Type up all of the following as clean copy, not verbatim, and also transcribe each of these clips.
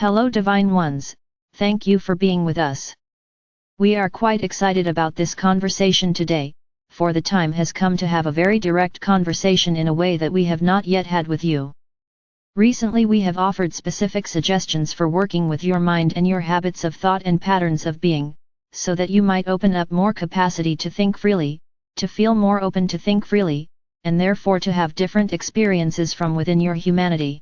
Hello Divine Ones, thank you for being with us. We are quite excited about this conversation today, for the time has come to have a very direct conversation in a way that we have not yet had with you. Recently we have offered specific suggestions for working with your mind and your habits of thought and patterns of being, so that you might open up more capacity to think freely, to feel more open to think freely, and therefore to have different experiences from within your humanity.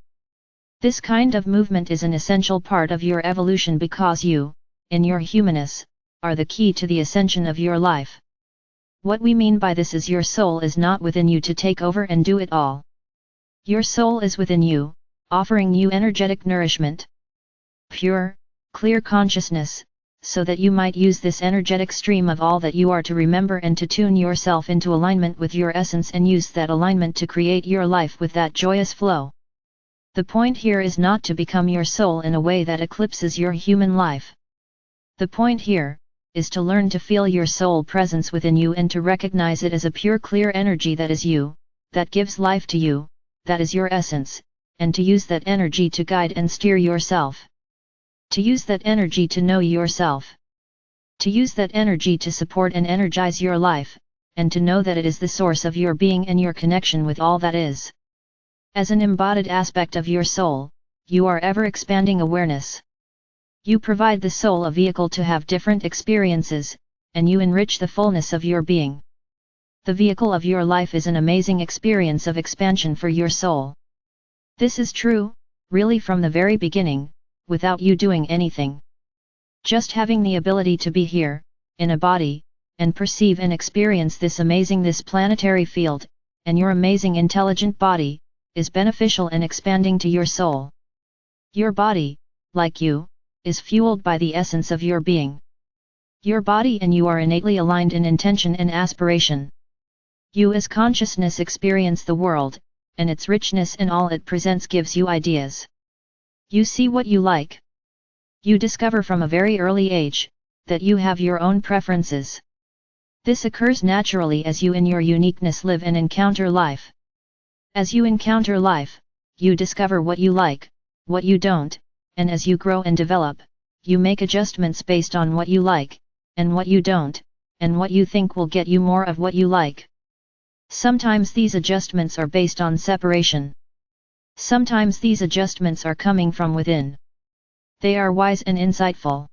This kind of movement is an essential part of your evolution because you, in your humanness, are the key to the ascension of your life. What we mean by this is your soul is not within you to take over and do it all. Your soul is within you, offering you energetic nourishment. Pure, clear consciousness, so that you might use this energetic stream of all that you are to remember and to tune yourself into alignment with your essence and use that alignment to create your life with that joyous flow. The point here is not to become your soul in a way that eclipses your human life. The point here is to learn to feel your soul presence within you and to recognize it as a pure clear energy that is you, that gives life to you, that is your essence, and to use that energy to guide and steer yourself. To use that energy to know yourself. To use that energy to support and energize your life, and to know that it is the source of your being and your connection with all that is. As an embodied aspect of your soul, you are ever expanding awareness. You provide the soul a vehicle to have different experiences, and you enrich the fullness of your being. The vehicle of your life is an amazing experience of expansion for your soul. This is true, really from the very beginning, without you doing anything. Just having the ability to be here, in a body, and perceive and experience this planetary field, and your amazing intelligent body, is beneficial and expanding to your soul. Your body, like you, is fueled by the essence of your being. Your body and you are innately aligned in intention and aspiration. You as consciousness experience the world, and its richness and all it presents gives you ideas. You see what you like. You discover from a very early age, that you have your own preferences. This occurs naturally as you in your uniqueness live and encounter life. As you encounter life, you discover what you like, what you don't, and as you grow and develop, you make adjustments based on what you like, and what you don't, and what you think will get you more of what you like. Sometimes these adjustments are based on separation. Sometimes these adjustments are coming from within. They are wise and insightful.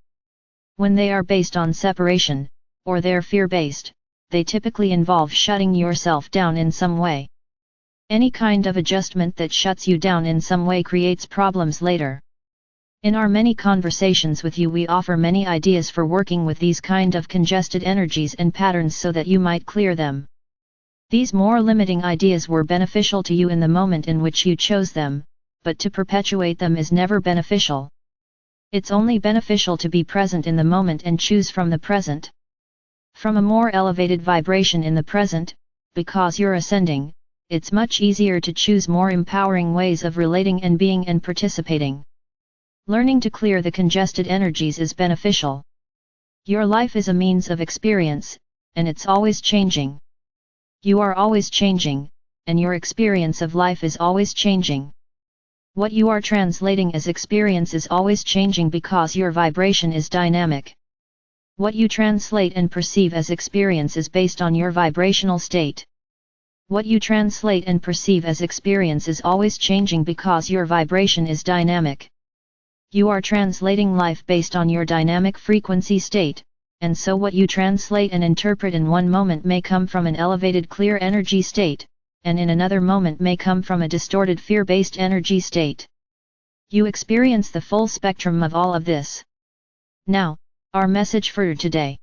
When they are based on separation, or they're fear-based, they typically involve shutting yourself down in some way. Any kind of adjustment that shuts you down in some way creates problems later. In our many conversations with you we offer many ideas for working with these kind of congested energies and patterns so that you might clear them. These more limiting ideas were beneficial to you in the moment in which you chose them, but to perpetuate them is never beneficial. It's only beneficial to be present in the moment and choose from the present. From a more elevated vibration in the present, because you're ascending, it's much easier to choose more empowering ways of relating and being and participating. Learning to clear the congested energies is beneficial. Your life is a means of experience, and it's always changing. You are always changing, and your experience of life is always changing. What you are translating as experience is always changing because your vibration is dynamic. What you translate and perceive as experience is based on your vibrational state. What you translate and perceive as experience is always changing because your vibration is dynamic. You are translating life based on your dynamic frequency state, and so what you translate and interpret in one moment may come from an elevated clear energy state, and in another moment may come from a distorted fear-based energy state. You experience the full spectrum of all of this. Now, our message for today.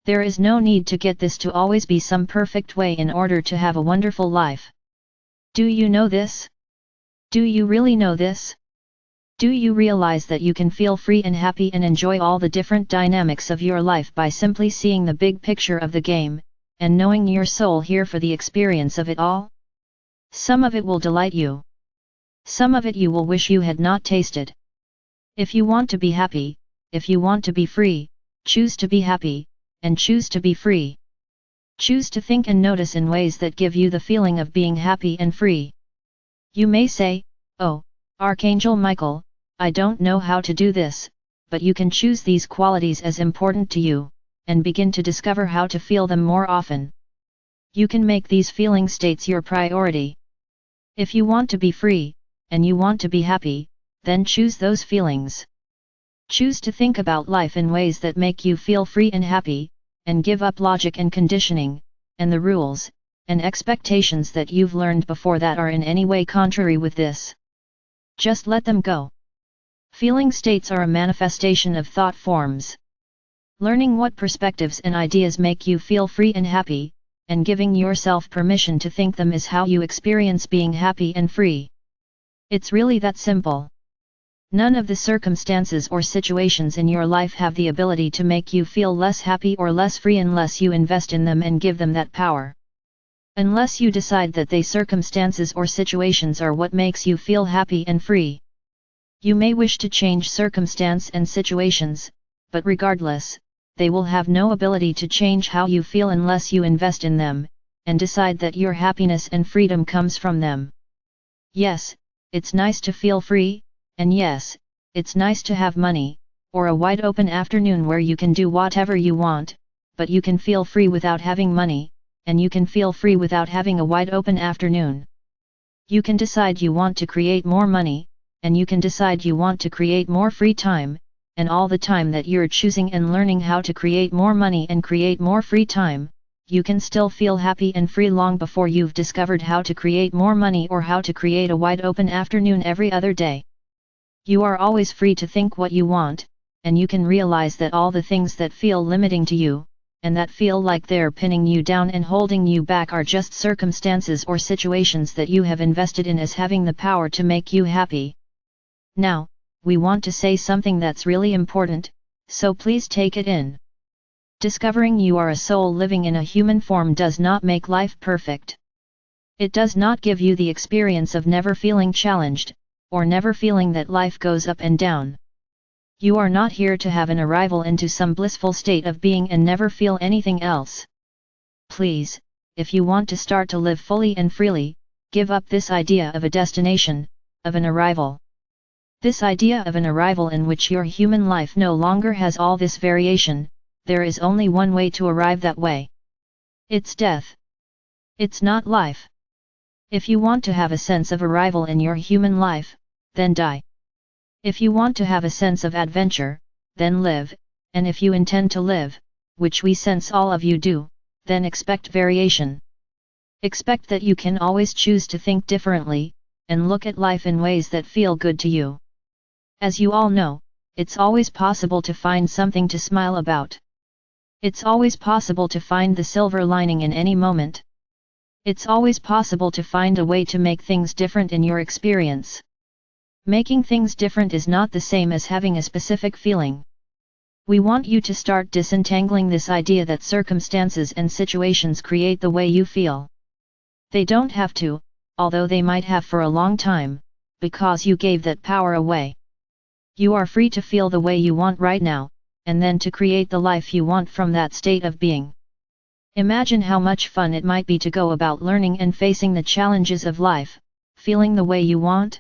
There is no need to get this to always be some perfect way in order to have a wonderful life. Do you know this? Do you really know this? Do you realize that you can feel free and happy and enjoy all the different dynamics of your life by simply seeing the big picture of the game, and knowing your soul here for the experience of it all? Some of it will delight you. Some of it you will wish you had not tasted. If you want to be happy, if you want to be free, choose to be happy, and choose to be free. Choose to think and notice in ways that give you the feeling of being happy and free. You may say, "Oh, Archangel Michael, I don't know how to do this, but you can choose these qualities as important to you, and begin to discover how to feel them more often. You can make these feeling states your priority. If you want to be free, and you want to be happy, then choose those feelings. Choose to think about life in ways that make you feel free and happy, and give up logic and conditioning, and the rules, and expectations that you've learned before that are in any way contrary with this. Just let them go. Feeling states are a manifestation of thought forms. Learning what perspectives and ideas make you feel free and happy, and giving yourself permission to think them is how you experience being happy and free. It's really that simple. None of the circumstances or situations in your life have the ability to make you feel less happy or less free unless you invest in them and give them that power. Unless you decide that they circumstances or situations are what makes you feel happy and free. You may wish to change circumstance and situations, but regardless, they will have no ability to change how you feel unless you invest in them, and decide that your happiness and freedom comes from them. Yes, it's nice to feel free, and yes, it's nice to have money, or a wide open afternoon where you can do whatever you want, but you can feel free without having money, and you can feel free without having a wide open afternoon. You can decide you want to create more money, and you can decide you want to create more free time, and all the time that you're choosing and learning how to create more money and create more free time, you can still feel happy and free long before you've discovered how to create more money or how to create a wide open afternoon every other day. You are always free to think what you want, and you can realize that all the things that feel limiting to you, and that feel like they're pinning you down and holding you back are just circumstances or situations that you have invested in as having the power to make you happy. Now, we want to say something that's really important, so please take it in. Discovering you are a soul living in a human form does not make life perfect. It does not give you the experience of never feeling challenged, or never feeling that life goes up and down. You are not here to have an arrival into some blissful state of being and never feel anything else. Please, if you want to start to live fully and freely, give up this idea of a destination, of an arrival. This idea of an arrival in which your human life no longer has all this variation. There is only one way to arrive that way. It's death. It's not life. If you want to have a sense of arrival in your human life, then die. If you want to have a sense of adventure, then live, and if you intend to live, which we sense all of you do, then expect variation. Expect that you can always choose to think differently, and look at life in ways that feel good to you. As you all know, it's always possible to find something to smile about. It's always possible to find the silver lining in any moment. It's always possible to find a way to make things different in your experience. Making things different is not the same as having a specific feeling. We want you to start disentangling this idea that circumstances and situations create the way you feel. They don't have to, although they might have for a long time, because you gave that power away. You are free to feel the way you want right now, and then to create the life you want from that state of being. Imagine how much fun it might be to go about learning and facing the challenges of life, feeling the way you want.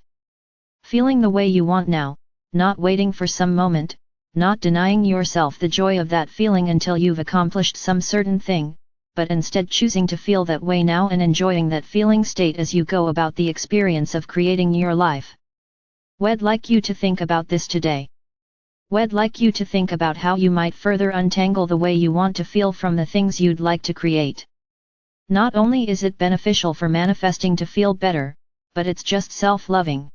Feeling the way you want now, not waiting for some moment, not denying yourself the joy of that feeling until you've accomplished some certain thing, but instead choosing to feel that way now and enjoying that feeling state as you go about the experience of creating your life. We'd like you to think about this today. We'd like you to think about how you might further untangle the way you want to feel from the things you'd like to create. Not only is it beneficial for manifesting to feel better, but it's just self-loving.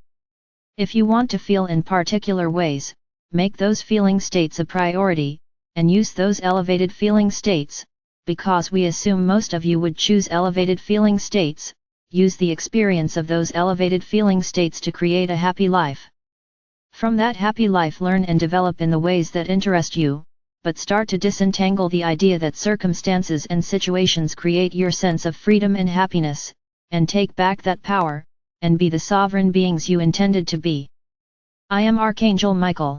If you want to feel in particular ways, make those feeling states a priority, and use those elevated feeling states, because we assume most of you would choose elevated feeling states. Use the experience of those elevated feeling states to create a happy life. From that happy life, learn and develop in the ways that interest you, but start to disentangle the idea that circumstances and situations create your sense of freedom and happiness, and take back that power, and be the sovereign beings you intended to be. I am Archangel Michael.